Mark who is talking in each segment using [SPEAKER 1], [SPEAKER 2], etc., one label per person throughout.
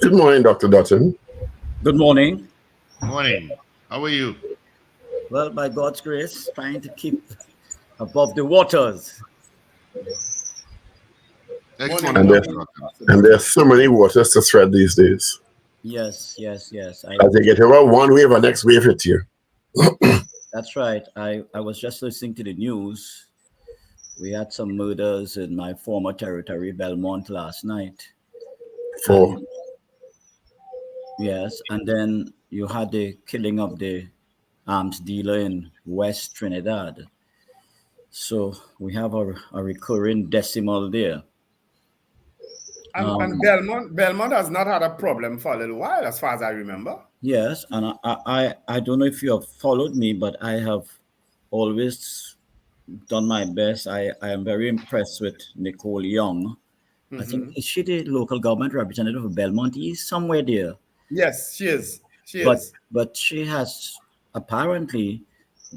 [SPEAKER 1] Good morning, Dr. Dottin.
[SPEAKER 2] Good morning.
[SPEAKER 3] Morning. How are you?
[SPEAKER 2] Well, by God's grace, trying to keep above the waters.
[SPEAKER 3] Excellent.
[SPEAKER 1] And, and there's so many waters to tread these days.
[SPEAKER 2] Yes.
[SPEAKER 1] As they get over one wave, the next wave hits you.
[SPEAKER 2] That's right. I was just listening to the news. We had some murders in my former territory, Belmont, last night. Yes, and then you had the killing of the arms dealer in West Trinidad. So we have a recurring decimal there.
[SPEAKER 4] And Belmont has not had a problem for a little while, as far as I remember.
[SPEAKER 2] Yes, and I don't know if you have followed me, but I have always done my best. I am very impressed with Nicole Young. Mm-hmm. I think, is she the local government representative of Belmont East? Somewhere there.
[SPEAKER 4] Yes, she is.
[SPEAKER 2] But she has apparently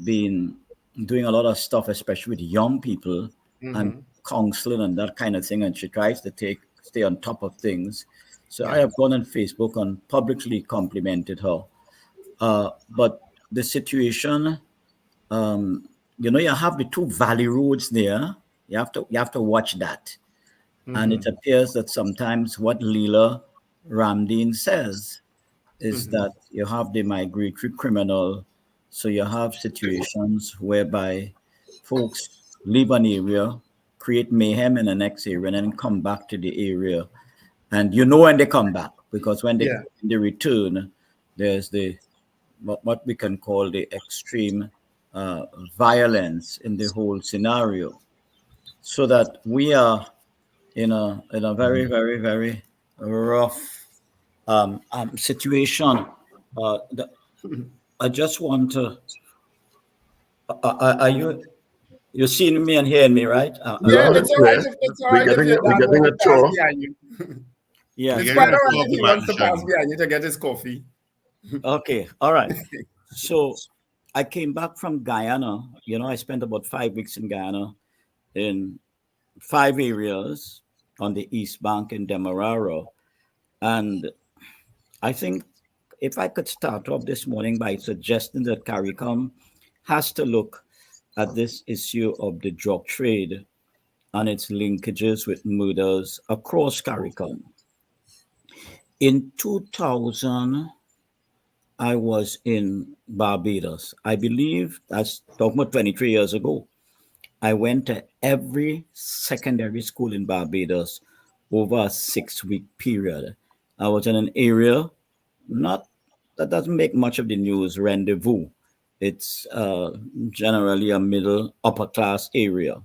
[SPEAKER 2] been doing a lot of stuff, especially with young people and counseling and that kind of thing. And she tries to stay on top of things. So I have gone on Facebook and publicly complimented her. But the situation, you have the two valley roads there. You have to watch that. And it appears that sometimes what Leela Ramdeen says is that you have the migratory criminal. So you have situations whereby folks leave an area, create mayhem in the next area, and then come back to the area. And when they come back, because when they return, there's what we can call the extreme violence in the whole scenario. So that we are in a very, very, very rough situation. I just want to. Are you seeing me and hearing me, right?
[SPEAKER 4] Yeah, it's all right. It's all right.
[SPEAKER 1] We're getting a tour.
[SPEAKER 4] Yeah, it's quite all right if he wants to pass behind you to get his coffee.
[SPEAKER 2] Okay, all right. So I came back from Guyana. I spent about 5 weeks in Guyana in 5 areas on the East Bank in Demerara. And I think if I could start off this morning by suggesting that CARICOM has to look at this issue of the drug trade and its linkages with murders across CARICOM. In 2000, I was in Barbados. I believe that's talking about 23 years ago. I went to every secondary school in Barbados over a 6-week period. I was in an area that doesn't make much of the news, Rendezvous. It's generally a middle, upper class area.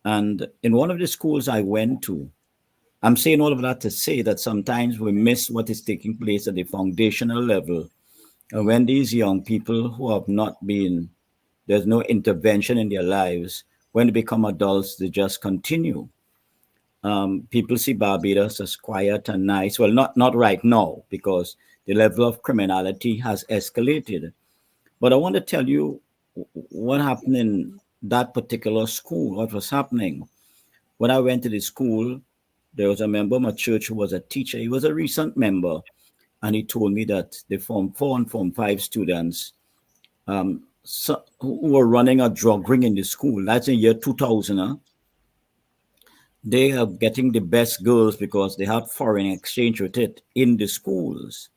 [SPEAKER 2] And in one of the schools I went to, I'm saying all of that to say that sometimes we miss what is taking place at the foundational level. And when these young people who have not been, there's no intervention in their lives, when they become adults, they just continue. People see Barbados as quiet and nice. Well, not right now, because the level of criminality has escalated. But I want to tell you what happened in that particular school, what was happening. When I went to the school, there was a member of my church who was a teacher. He was a recent member. And he told me that the Form 4 and Form 5 students who were running a drug ring in the school, that's in year 2000, they are getting the best girls because they had foreign exchange with it in the schools.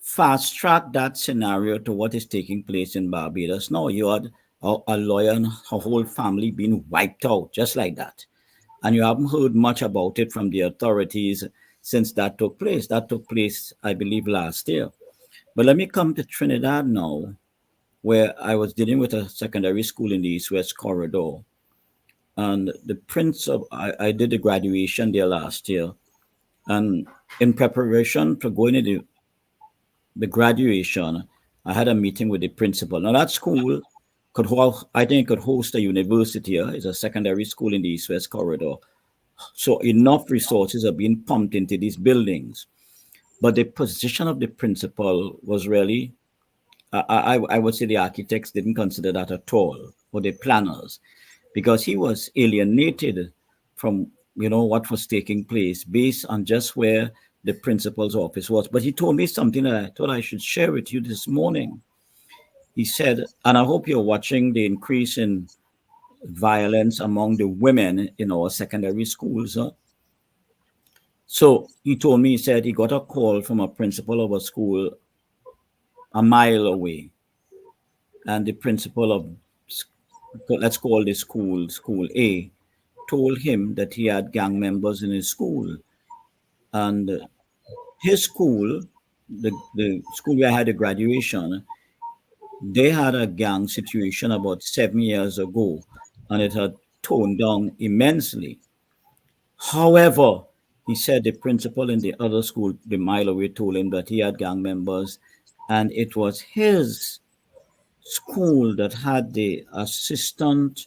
[SPEAKER 2] Fast track that scenario to what is taking place in Barbados. Now you had a lawyer and her whole family being wiped out just like that. And you haven't heard much about it from the authorities since that took place. That took place, I believe, last year. But let me come to Trinidad now, where I was dealing with a secondary school in the East-West corridor. And I did the graduation there last year. And in preparation for going to the graduation, I had a meeting with the principal. Now that school could host a university. It's a secondary school in the East-West corridor. So enough resources are being pumped into these buildings. But the position of the principal was really, I would say the architects didn't consider that at all, or the planners, because he was alienated from, what was taking place based on just where the principal's office was. But he told me something that I thought I should share with you this morning. He said, and I hope you're watching the increase in violence among the women in our secondary schools. Huh? So he told me, he said he got a call from a principal of a school a mile away. And the principal of, let's call this school A, told him that he had gang members in his school. And his school, the school where I had a graduation, they had a gang situation about 7 years ago, and it had toned down immensely. However, he said the principal in the other school, the mile away, told him that he had gang members, and it was his school that had the assistant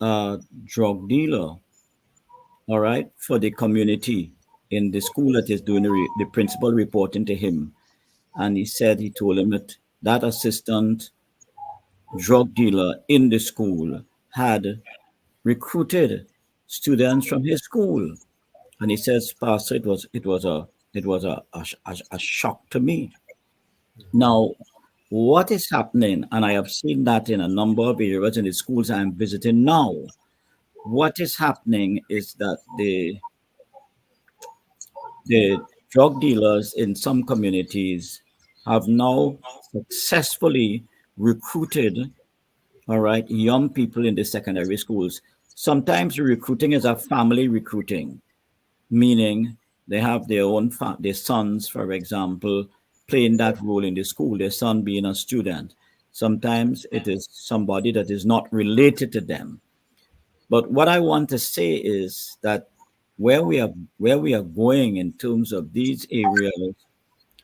[SPEAKER 2] drug dealer, all right, for the community in the school that is doing the principal reporting to him. And he said, he told him that that assistant drug dealer in the school had recruited students from his school. And he says, Pastor, it was a shock to me. Now, what is happening, and I have seen that in a number of areas in the schools I'm visiting now, what is happening is that the drug dealers in some communities have now successfully recruited, all right, young people in the secondary schools. Sometimes the recruiting is a family recruiting, meaning they have their own their sons, for example, playing that role in the school, their son being a student. Sometimes it is somebody that is not related to them. But what I want to say is that where we are going in terms of these areas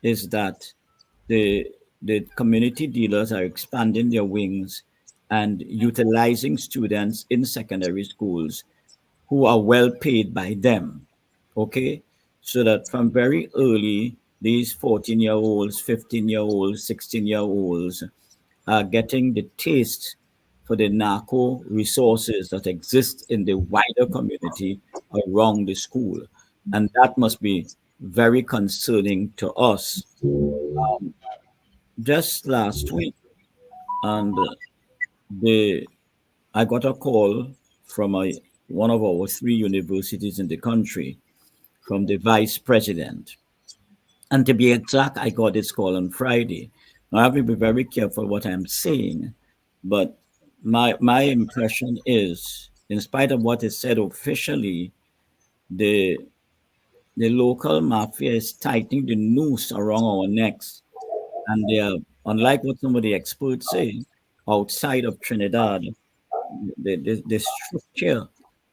[SPEAKER 2] is that the community dealers are expanding their wings and utilizing students in secondary schools who are well paid by them. Okay, so that from very early, these 14-year-olds, 15-year-olds, 16-year-olds are getting the taste for the narco resources that exist in the wider community around the school. And that must be very concerning to us. Just last week, and I got a call from one of our 3 universities in the country, from the vice president. And to be exact, I got this call on Friday. Now, I have to be very careful what I'm saying, but my impression is, in spite of what is said officially, the local mafia is tightening the noose around our necks. And they are, unlike what some of the experts say, outside of Trinidad, the structure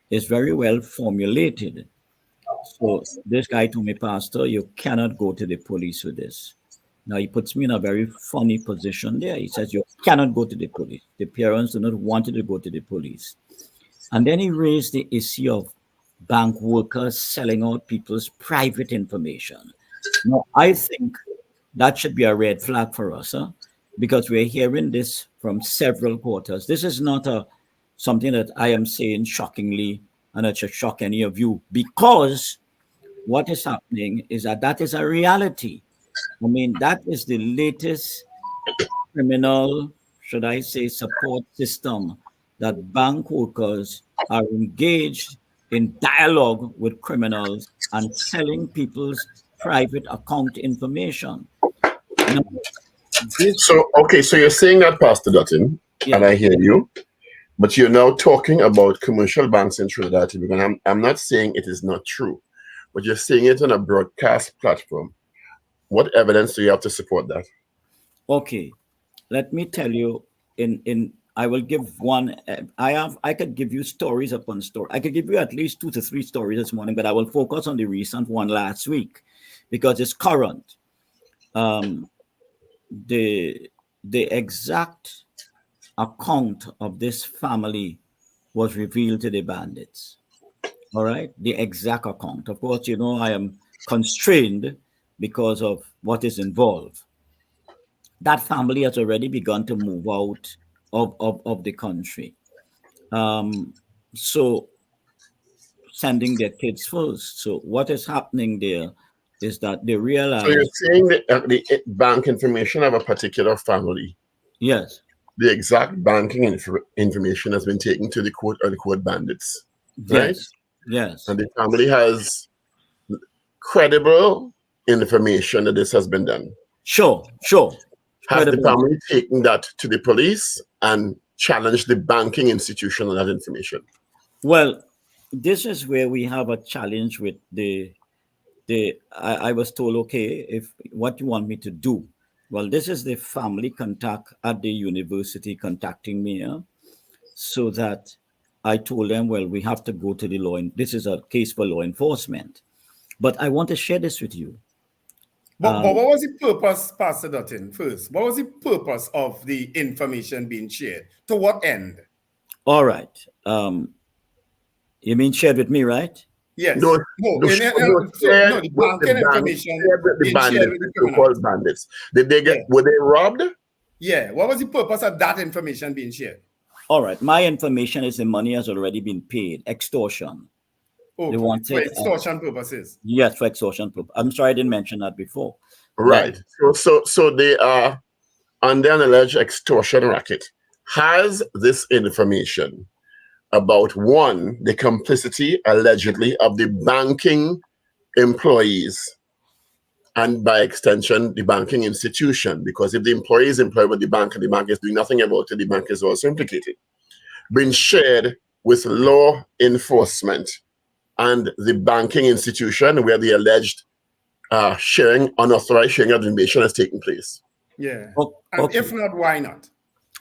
[SPEAKER 2] is very well formulated. So this guy told me, Pastor, you cannot go to the police with this. Now he puts me in a very funny position there. He says, you cannot go to the police. The parents do not want you to go to the police. And then he raised the issue of bank workers selling out people's private information. Now, I think that should be a red flag for us, because we're hearing this from several quarters. This is not something that I am saying shockingly, and it should shock any of you, because what is happening is that is a reality. I mean, that is the latest criminal, should I say, support system, that bank workers are engaged in dialogue with criminals and selling people's private account information. Now,
[SPEAKER 1] so you're saying that, Pastor Dottin,
[SPEAKER 2] yeah,
[SPEAKER 1] and I hear you, but you're now talking about commercial banks in Trinidad, because I'm not saying it is not true, but you're saying it on a broadcast platform. What evidence do you have to support that?
[SPEAKER 2] Okay, let me tell you. I will give one. I could give you stories upon story. I could give you at least 2 to 3 stories this morning, but I will focus on the recent one last week because it's current. The exact account of this family was revealed to the bandits. All right, the exact account. Of course, you know I am constrained because of what is involved. That family has already begun to move out of the country. So sending their kids first. So what is happening there? is that they
[SPEAKER 1] So
[SPEAKER 2] realize.
[SPEAKER 1] you're saying that the bank information of a particular family,
[SPEAKER 2] Yes.
[SPEAKER 1] the exact banking information has been taken to the court or the court bandits, right?
[SPEAKER 2] Yes. Yes.
[SPEAKER 1] And the family has credible information that this has been done.
[SPEAKER 2] Sure.
[SPEAKER 1] Has the
[SPEAKER 2] Credible.
[SPEAKER 1] family taken that to the police and challenged the banking institution on that information?
[SPEAKER 2] Well, this is where we have a challenge with I was told, okay, if what you want me to do. Well, this is the family contact at the university contacting me, so that I told them, well, we have to go to the law. This is a case for law enforcement. But I want to share this with you.
[SPEAKER 4] But what was the purpose, Pastor Dottin, first? What was the purpose of the information being shared? To what end?
[SPEAKER 2] All right. You mean shared with me, right?
[SPEAKER 4] Yes.
[SPEAKER 1] No,
[SPEAKER 4] The banking information being shared with the criminals.
[SPEAKER 1] So-called bandits. Did they get? Were they robbed?
[SPEAKER 4] Yeah. What was the purpose of that information being shared?
[SPEAKER 2] All right. My information is the money has already been paid. Extortion.
[SPEAKER 4] Okay.
[SPEAKER 2] They wanted,
[SPEAKER 4] for extortion purposes.
[SPEAKER 2] Yes, for extortion purposes. I'm sorry I didn't mention that before.
[SPEAKER 1] Right. So they are under an alleged extortion racket. Has this information about, one, the complicity allegedly of the banking employees and by extension the banking institution, because if the employee is employed with the bank and the bank is doing nothing about it, the bank is also implicated, been shared with law enforcement and the banking institution where the alleged unauthorized sharing of information has taken place?
[SPEAKER 4] Yeah.
[SPEAKER 2] Okay.
[SPEAKER 4] And if not, why not?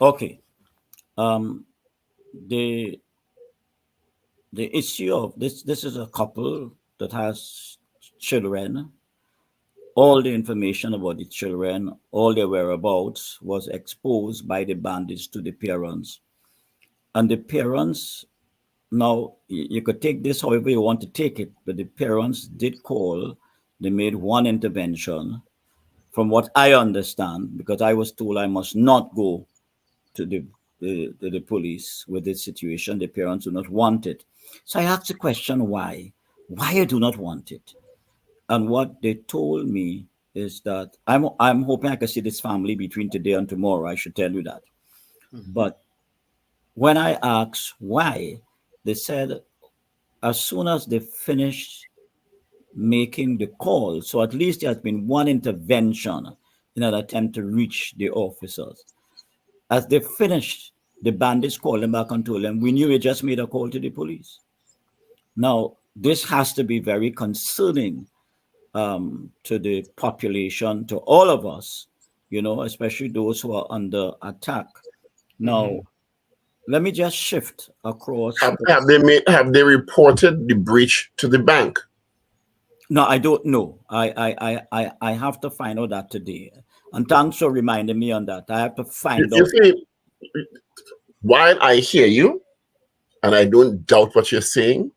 [SPEAKER 2] Okay. The issue of this is a couple that has children. All the information about the children, all their whereabouts was exposed by the bandits to the parents. And the parents, now you could take this however you want to take it, but the parents did call, they made one intervention from what I understand, because I was told I must not go to the police with this situation. The parents do not want it. So I asked the question, why? Why I do not want it? And what they told me is that I'm hoping I can see this family between today and tomorrow. I should tell you that. Mm-hmm. But when I asked why, they said as soon as they finished making the call, so at least there has been one intervention in an attempt to reach the officers. As they finished, the bandits called them back and told them, we knew we just made a call to the police. Now, this has to be very concerning to the population, to all of us, especially those who are under attack. Now, let me just shift across.
[SPEAKER 1] Have they reported the breach to the bank?
[SPEAKER 2] No, I don't know. I have to find out that today. And thanks for reminding me on that. I have to find out.
[SPEAKER 1] See, while I hear you, and I don't doubt what you're saying,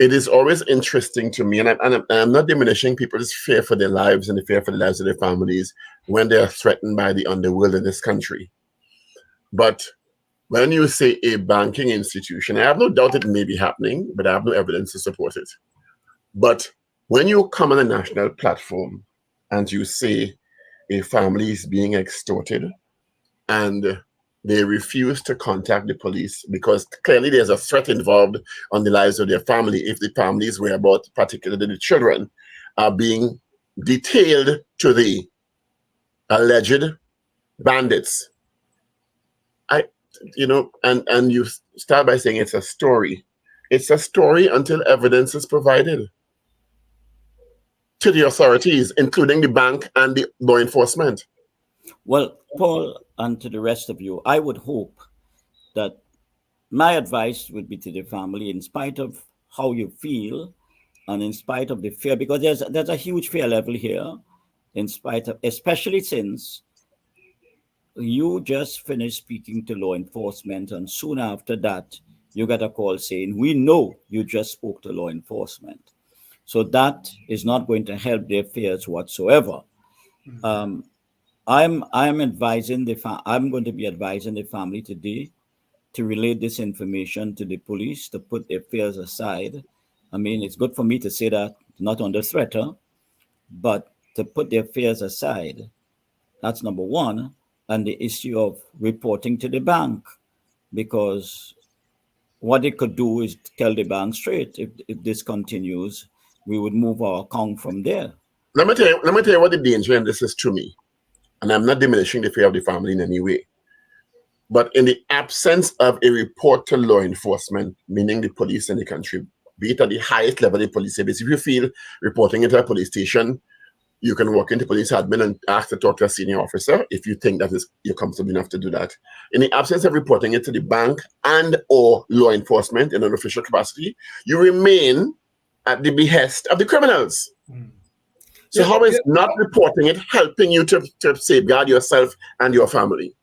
[SPEAKER 1] it is always interesting to me, and I'm not diminishing people's fear for their lives and the fear for the lives of their families when they are threatened by the underworld in this country. But when you say a banking institution, I have no doubt it may be happening, but I have no evidence to support it. But when you come on a national platform and you say a family is being extorted and they refuse to contact the police because clearly there's a threat involved on the lives of their family if the families whereabouts, particularly the children, are being detailed to the alleged bandits. And you start by saying it's a story. It's a story until evidence is provided to the authorities, including the bank and the law enforcement.
[SPEAKER 2] Well, Paul, and to the rest of you, I would hope that my advice would be to the family, in spite of how you feel and in spite of the fear, because there's a huge fear level here, in spite of, especially since you just finished speaking to law enforcement, and soon after that, you got a call saying, we know you just spoke to law enforcement. So that is not going to help their fears whatsoever. I'm advising I'm going to be advising the family today to relay this information to the police, to put their fears aside. I mean, it's good for me to say that not under threat, but to put their fears aside. That's number one. And the issue of reporting to the bank, because what it could do is tell the bank straight, if this continues, we would move our account from there.
[SPEAKER 1] Let me tell you what the danger in this is to me. And I'm not diminishing the fear of the family in any way. But in the absence of a report to law enforcement, meaning the police in the country, be it at the highest level of the police service, if you feel reporting it to a police station, you can walk into police admin and ask to talk to a senior officer if you think that you're comfortable enough to do that. In the absence of reporting it to the bank and or law enforcement in an official capacity, you remain at the behest of the criminals. So how is not reporting it helping you to safeguard yourself and your family?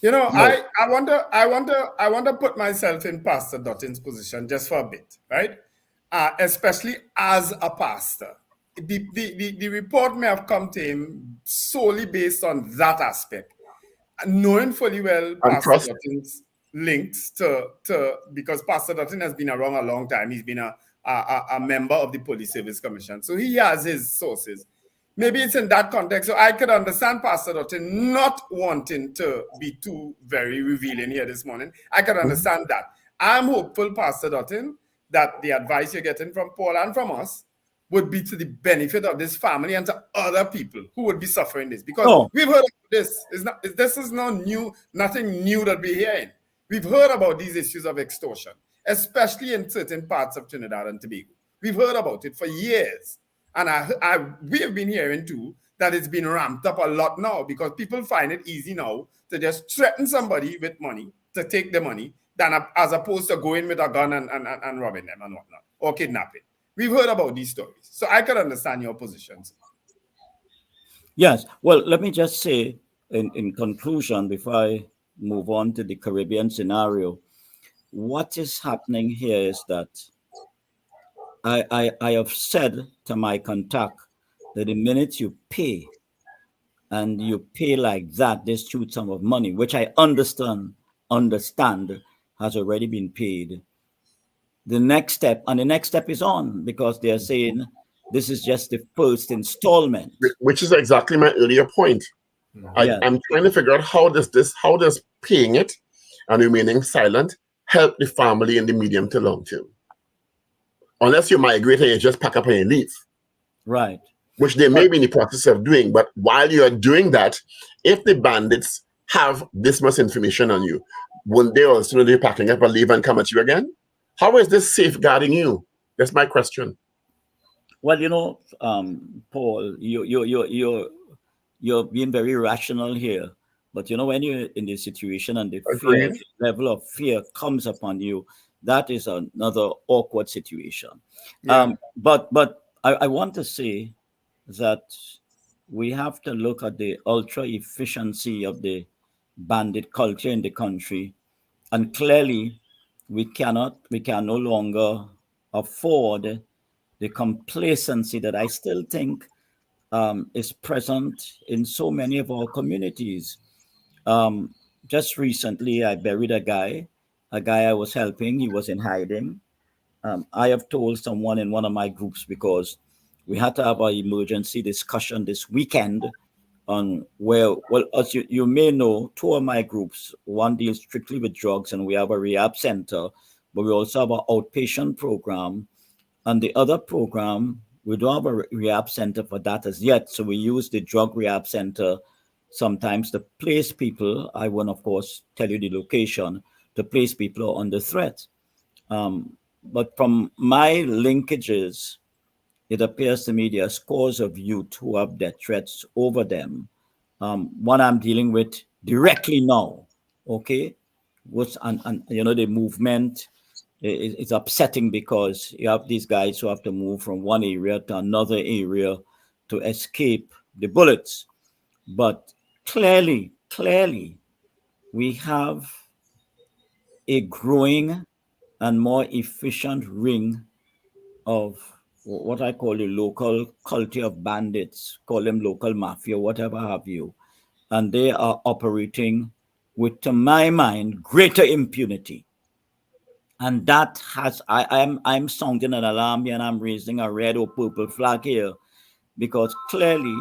[SPEAKER 4] You know, no. I want to put myself in Pastor Dottin's position just for a bit, right? Especially as a pastor. The report may have come to him solely based on that aspect, knowing fully well Pastor Dottin's links to because Pastor Dottin has been around a long time. He's been a member of the Police Service Commission, so he has his sources. Maybe it's in that context. So I could understand Pastor Dottin not wanting to be too very revealing here this morning. I could understand that. I'm hopeful, Pastor Dottin, that the advice you're getting from Paul and from us would be to the benefit of this family and to other people who would be suffering this. Because we've heard of this. This is not new, nothing new that we're hearing. We've heard about these issues of extortion, especially in certain parts of Trinidad and Tobago. We've heard about it for years. And we have been hearing too that it's been ramped up a lot now because people find it easy now to just threaten somebody with money, to take the money, than as opposed to going with a gun and robbing them and whatnot, or kidnapping. We've heard about these stories. So I can understand your positions.
[SPEAKER 2] Yes. Well, let me just say in conclusion, before I move on to the Caribbean scenario, what is happening here is that I have said to my contact that the minute you pay, and you pay like that, this huge sum of money, which I understand has already been paid, the next step is on, because they're saying this is just the first installment.
[SPEAKER 1] Which is exactly my earlier point. I'm trying to figure out how does paying it and remaining silent help the family in the medium to long term? Unless you migrate and you just pack up and you leave.
[SPEAKER 2] Right.
[SPEAKER 1] Which they may be in the process of doing. But while you are doing that, if the bandits have this much information on you, wouldn't they also be packing up and leave and come at you again? How is this safeguarding you? That's my question.
[SPEAKER 2] Well, Paul, you're being very rational here. But when you're in this situation and the level of fear comes upon you, that is another awkward situation. Yeah. But I want to say that we have to look at the ultra efficiency of the bandit culture in the country, and clearly we can no longer afford the complacency that I still think is present in so many of our communities. Just recently, I buried a guy I was helping. He was in hiding. I have told someone in one of my groups, because we had to have an emergency discussion this weekend on as you may know, two of my groups, one deals strictly with drugs, and we have a rehab center, but we also have an outpatient program. And the other program, we don't have a rehab center for that as yet. So we use the drug rehab center sometimes to place people. I won't, of course, tell you the location, to place people under threat. But from my linkages, it appears to me there are scores of youth who have death threats over them. One I'm dealing with directly now, okay? And the movement is upsetting, because you have these guys who have to move from one area to another area to escape the bullets. But clearly, we have a growing and more efficient ring of what I call the local culture of bandits, call them local mafia, whatever have you. And they are operating with, to my mind, greater impunity. And that has I'm sounding an alarm here, and I'm raising a red or purple flag here, because clearly,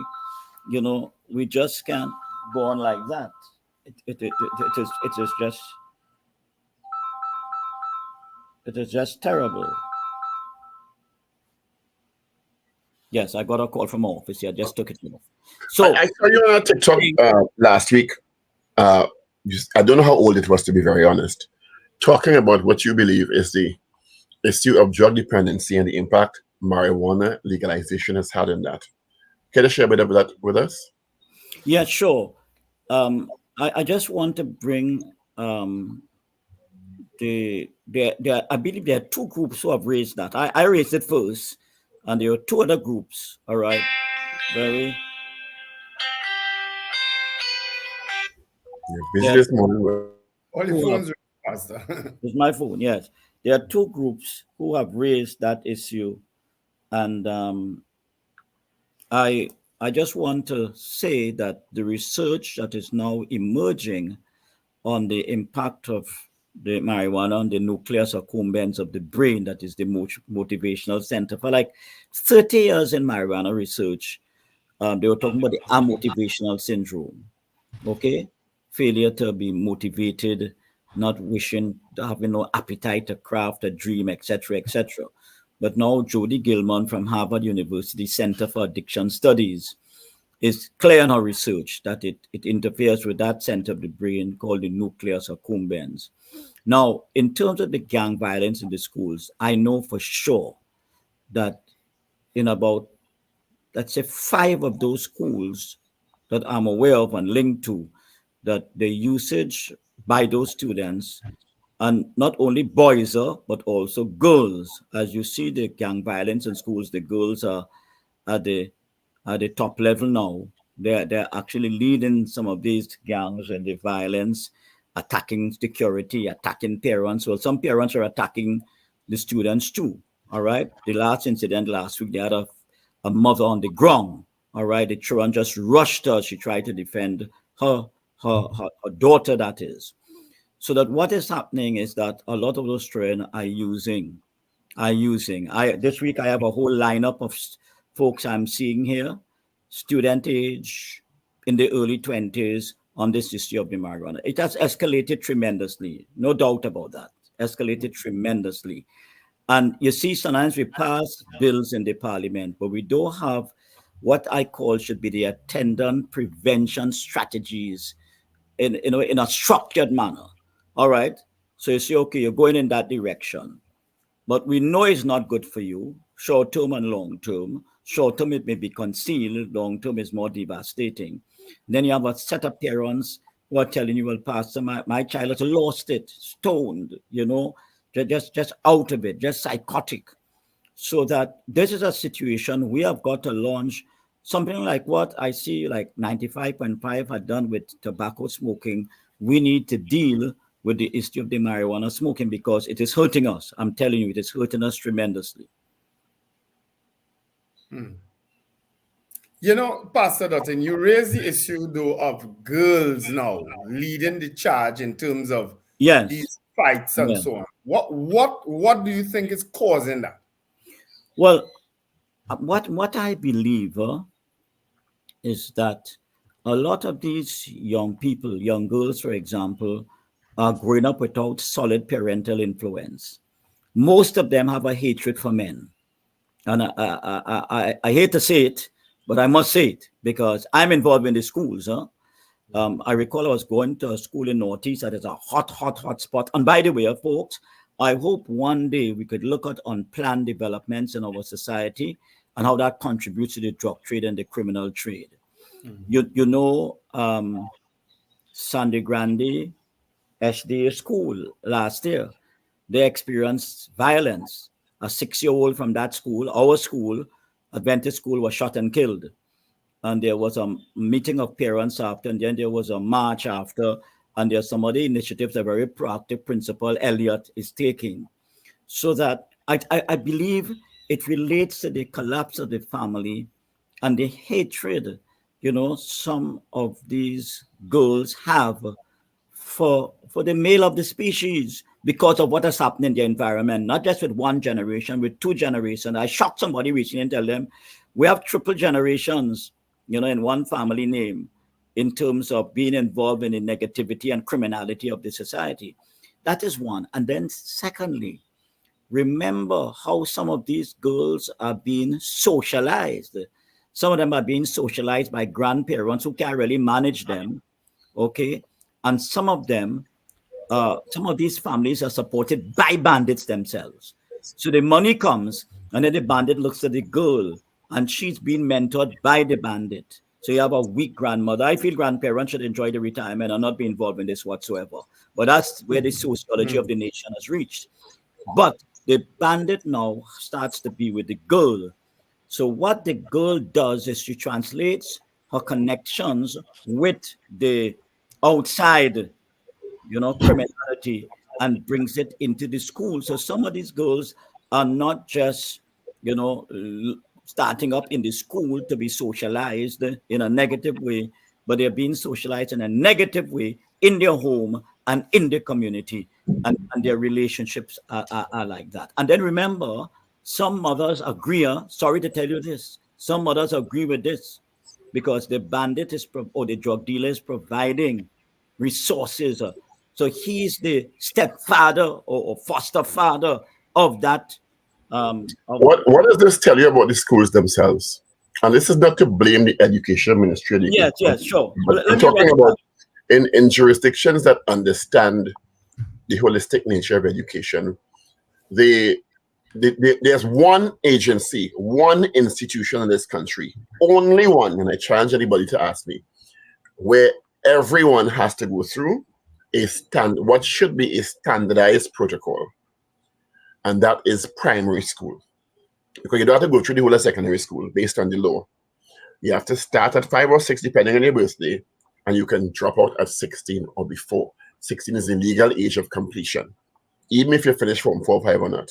[SPEAKER 2] we just can't go on like that. It is just terrible. Yes, I got a call from office. Yeah, just took it off. So
[SPEAKER 1] I saw you on TikTok last week. Uh, I don't know how old it was, to be very honest. Talking about what you believe is the issue of drug dependency and the impact marijuana legalization has had in that. Can you share a bit of that with us?
[SPEAKER 2] yeah, sure. I just want to bring I believe there are two groups who have raised that. I raised it first, and there are two other groups. All right, very.
[SPEAKER 1] You're busy
[SPEAKER 2] There
[SPEAKER 1] this morning.
[SPEAKER 4] All the
[SPEAKER 2] who have
[SPEAKER 4] phones, Pastor.
[SPEAKER 2] It's my phone. Yes, there are two groups who have raised that issue, and I I just want to say that the research that is now emerging on the impact of the marijuana on the nucleus accumbens of the brain, that is the motivational center. For like 30 years in marijuana research, they were talking about the amotivational syndrome. Okay, failure to be motivated, not wishing, having no appetite to craft a dream, etc., etc. But now Jody Gilman from Harvard University Center for Addiction Studies is clear in her research that it interferes with that center of the brain called the nucleus accumbens. Now, in terms of the gang violence in the schools, I know for sure that in about, let's say, five of those schools that I'm aware of and linked to, that the usage by those students, and not only boys but also girls. As you see the gang violence in schools, the girls are at the top level now. They're actually leading some of these gangs and the violence, attacking security, attacking parents. Well, some parents are attacking the students too. All right. The last incident last week, they had a mother on the ground. All right. The children just rushed her. She tried to defend her her daughter, that is. So that what is happening is that a lot of those children are using. I This week I have a whole lineup of folks I'm seeing here, student age, in the early 20s, on this issue of the marijuana. It has escalated tremendously, no doubt about that. Escalated tremendously. And you see, sometimes we pass bills in the parliament, but we don't have what I call should be the attendant prevention strategies in a structured manner. All right. So you say, okay, you're going in that direction, but we know it's not good for you, short term and long term. Short term, it may be concealed, long term is more devastating. Then you have a set of parents who are telling you, well, Pastor, my child has lost it, stoned, just out of it, just psychotic. So that this is a situation we have got to launch something like what I see like 95.5 had done with tobacco smoking. We need to deal with the issue of the marijuana smoking because it is hurting us. I'm telling you, it is hurting us tremendously.
[SPEAKER 4] Pastor Dottin, you raise the issue though of girls now leading the charge in terms of
[SPEAKER 2] Yes.
[SPEAKER 4] these fights and
[SPEAKER 2] Yeah.
[SPEAKER 4] so on. What do you think is causing that?
[SPEAKER 2] Well, what I believe is that a lot of these young people, young girls, for example, are growing up without solid parental influence. Most of them have a hatred for men. And I hate to say it, but I must say it because I'm involved in the schools. I recall I was going to a school in Northeast that is a hot spot. And by the way, folks, I hope one day we could look at unplanned developments in our society and how that contributes to the drug trade and the criminal trade. You know, Sandy Grande SDA school last year, they experienced violence. A 6-year-old from that school, our school, Adventist school, was shot and killed. And there was a meeting of parents after, and then there was a march after, and there's some other initiatives a very proactive principal Elliot is taking. So that I believe it relates to the collapse of the family and the hatred, some of these girls have for the male of the species, because of what has happened in the environment, not just with one generation, with two generations. I shocked somebody recently and tell them, we have triple generations, in one family name in terms of being involved in the negativity and criminality of the society. That is one. And then secondly, remember how some of these girls are being socialized. Some of them are being socialized by grandparents who can't really manage them, okay? And some of these families are supported by bandits themselves. So the money comes, and then the bandit looks at the girl, and she's being mentored by the bandit. So you have a weak grandmother. I feel grandparents should enjoy the retirement and not be involved in this whatsoever. But that's where the sociology of the nation has reached. But the bandit now starts to be with the girl. So what the girl does is she translates her connections with the outside, criminality, and brings it into the school. So some of these girls are not just, starting up in the school to be socialized in a negative way, but they're being socialized in a negative way in their home and in the community. And their relationships are like that. And then remember, some mothers agree, sorry to tell you this, some mothers agree with this because the bandit or the drug dealer is providing resources. So he's the stepfather or foster father of that.
[SPEAKER 1] What does this tell you about the schools themselves? And this is not to blame the education ministry.
[SPEAKER 2] Yes, sure.
[SPEAKER 1] But I'm talking about in jurisdictions that understand the holistic nature of education, there's one agency, one institution in this country, only one, and I challenge anybody to ask me, where everyone has to go through what should be a standardized protocol, and that is primary school. Because you don't have to go through the whole of secondary school based on the law. You have to start at 5 or 6, depending on your birthday, and you can drop out at 16 or before. 16 is the legal age of completion, even if you finish Form 4 or 5 or not.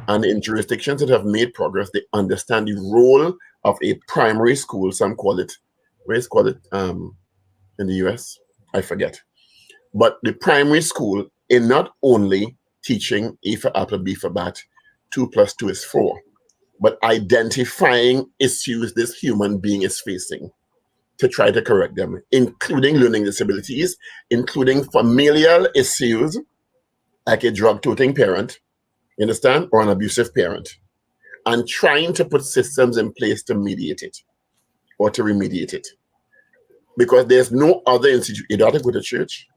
[SPEAKER 1] And in jurisdictions that have made progress, they understand the role of a primary school. Some call it, where is it called in the US? I forget. But the primary school in not only teaching A for apple, B for bat, 2 plus 2 is 4, but identifying issues this human being is facing to try to correct them, including learning disabilities, including familial issues like a drug-toting parent, you understand, or an abusive parent, and trying to put systems in place to mediate it or to remediate it. Because there's no other institution. You don't have to go to church.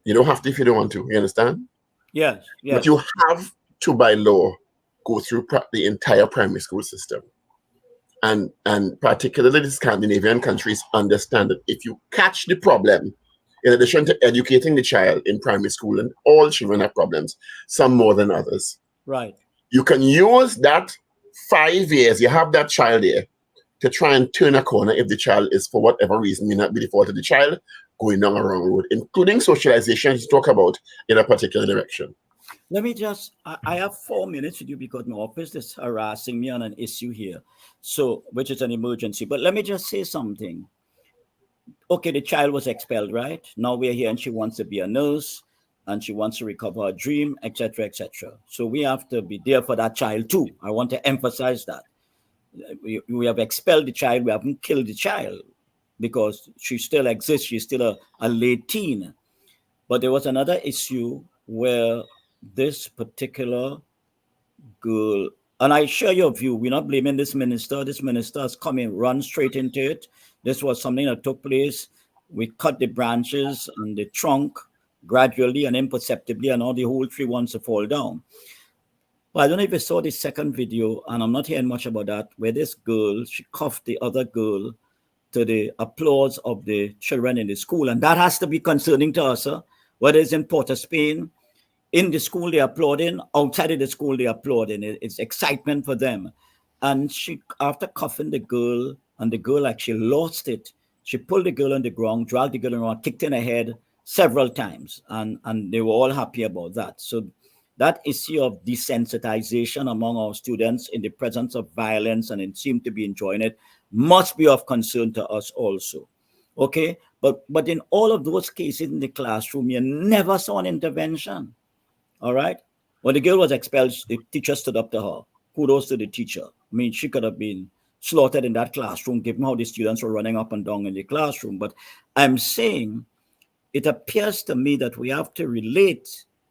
[SPEAKER 1] You don't have to if you don't want to. You understand?
[SPEAKER 2] Yes.
[SPEAKER 1] But you have to, by law, go through the entire primary school system. And particularly the Scandinavian countries understand that if you catch the problem, in addition to educating the child in primary school, and all children have problems, some more than others.
[SPEAKER 2] Right.
[SPEAKER 1] You can use that 5 years, you have that child there, to try and turn a corner if the child is, for whatever reason, may not be the fault of the child, going down a wrong road, including socialization to talk about in a particular direction.
[SPEAKER 2] Let me just, I have 4 minutes with you because my office is harassing me on an issue here, so which is an emergency. But let me just say something. Okay, the child was expelled, right? Now we're here and she wants to be a nurse and she wants to recover her dream, etc., etc. So we have to be there for that child too. I want to emphasize that. We have expelled the child, we haven't killed the child because she still exists, she's still a late teen. But there was another issue where this particular girl, and I share your view, we're not blaming this minister has come in, run straight into it. This was something that took place. We cut the branches and the trunk gradually and imperceptibly, and all the whole tree wants to fall down. But I don't know if you saw the second video, and I'm not hearing much about that, where this girl, she cuffed the other girl to the applause of the children in the school. And that has to be concerning to us, whether it's in Port of Spain, in the school they're applauding, outside of the school they're applauding. It's excitement for them. And she, after cuffing the girl, and the girl actually lost it, she pulled the girl on the ground, dragged the girl around, kicked in her head several times. And they were all happy about that. So that issue of desensitization among our students in the presence of violence, and it seemed to be enjoying it, must be of concern to us also. Okay? But in all of those cases in the classroom, you never saw an intervention. All right. When the girl was expelled, the teacher stood up to her. Kudos to the teacher. I mean, she could have been slaughtered in that classroom, given how the students were running up and down in the classroom. But I'm saying it appears to me that we have to relate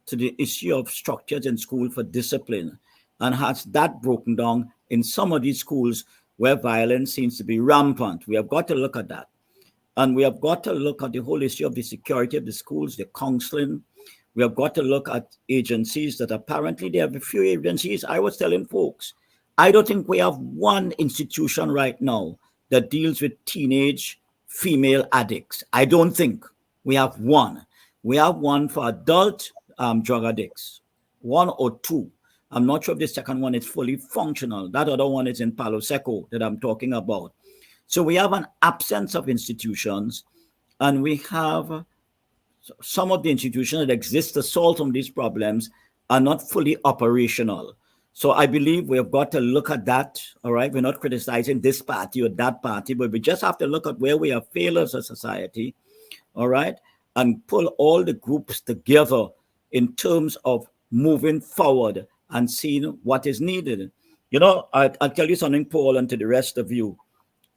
[SPEAKER 2] to the issue of structures in school for discipline. And has that broken down in some of these schools where violence seems to be rampant? We have got to look at that. And we have got to look at the whole issue of the security of the schools, the counseling. We have got to look at agencies that apparently there are a few agencies. I was telling folks, I don't think we have one institution right now that deals with teenage female addicts. I don't think we have one. We have one for adult drug addicts, one or two. I'm not sure if the second one is fully functional. That other one is in Palo Seco that I'm talking about. So we have an absence of institutions, and we have some of the institutions that exist to solve some of these problems are not fully operational. So I believe we have got to look at that. All right. We're not criticizing this party or that party, but we just have to look at where we have failed as a society. All right. And pull all the groups together in terms of moving forward and seeing what is needed. You know, I'll tell you something, Paul, and to the rest of you.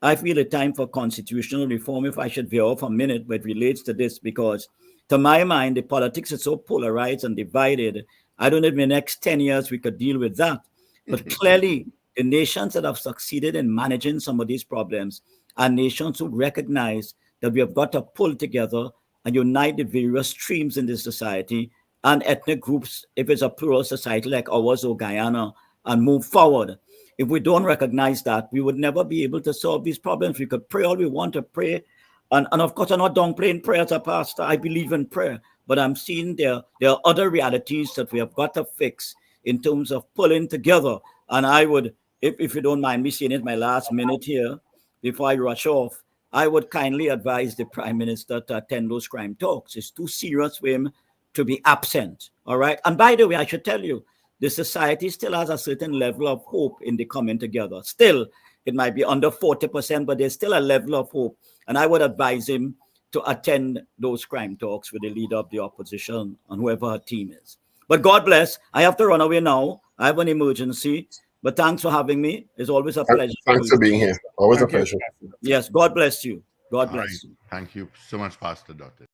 [SPEAKER 2] I feel a time for constitutional reform, if I should veer off a minute, but it relates to this because, to my mind, the politics is so polarized and divided. I don't know if in the next 10 years we could deal with that. But clearly, the nations that have succeeded in managing some of these problems are nations who recognize that we have got to pull together and unite the various streams in this society and ethnic groups, if it's a plural society like ours or Guyana, and move forward. If we don't recognize that, we would never be able to solve these problems. We could pray all we want to pray. And of course, I'm not downplaying prayer as a pastor. I believe in prayer. But I'm seeing there are other realities that we have got to fix in terms of pulling together. And I would, if you don't mind me saying it, my last minute here, before I rush off, I would kindly advise the Prime Minister to attend those crime talks. It's too serious for him to be absent. All right. And by the way, I should tell you, the society still has a certain level of hope in the coming together. Still, it might be under 40%, but there's still a level of hope. And I would advise him to attend those crime talks with the leader of the opposition and whoever her team is. But God bless. I have to run away now. I have an emergency. But thanks for having me. It's always a pleasure.
[SPEAKER 1] Thanks for being here. Always a pleasure.
[SPEAKER 2] Yes, God bless you. God bless you.
[SPEAKER 3] Thank you so much, Pastor Dottin.